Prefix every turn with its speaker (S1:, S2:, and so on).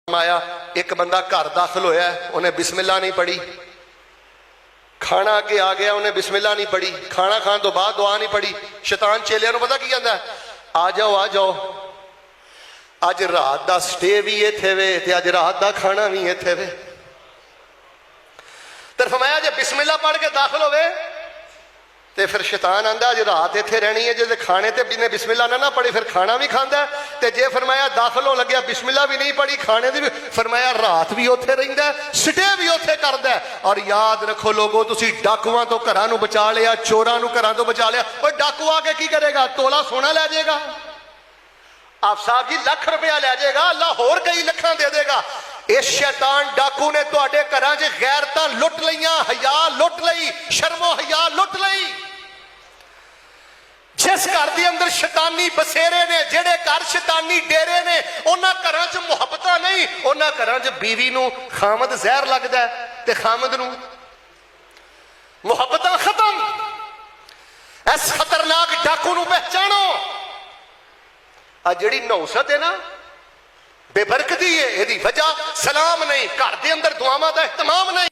S1: आया एक बंदा घर दाखिल होया, उन्हें बिस्मिल्लाह नहीं पढ़ी। खाना अगे आ गया, उन्हें बिस्मिल्लाह नहीं पढ़ी। खाना खाने तो बाद दुआ नहीं पढ़ी। शैतान चेलियां नूं पता की कहंदा है, आ जाओ अज रात दा स्टे भी इत्थे वे ते अज रात दा खाना भी इत्थे वे। तो फरमाया जे बिस्मिल्लाह पढ़ के दाखिल होवे ते फिर शैतान आंदा अज रात इत्थे रहनी है। जे खाने ते बिने बिस्मिल्लाह ना पढ़ी फिर खाना भी खांदा है। ते जे फरमाया दाखिल हो लग्या बिस्मिल्लाह भी नहीं पढ़ी, खाने दी भी, फरमाया रात भी उत्थे रहिंदा है, स्टे भी उत्थे करदा है। और याद रखो लोगो, तुसी डाकुआं तो घरां नूं बचा लिया, चोरां नूं घरां तो बचा लिया। और डाकू आके की करेगा? तोला सोना लै जाएगा, आप साहब जी लाख रुपया लै जाएगा, अल्लाह होर कई लखां दे देगा। इस शैतान डाकू ने तुहाडे घरां च गैरतां लुट लईयां, हया लुट लई, शर्मो हया लुट लई। जिस घर के अंदर शैतानी बसेरे ने, जेड़े घर शैतानी डेरे ने, उन्हां घरां च मुहब्बत नहीं, उन्हां घरां च बीवी नूं खामद जहर लगदा है ते खामद नूं मुहब्बत खत्म। इस खतरनाक डाकू नूं पहचानो। आ जिहड़ी नौसत है ना, बेबरकती है, इहदी वजह सलाम नहीं, घर के अंदर दुआवां दा एहतमाम नहीं।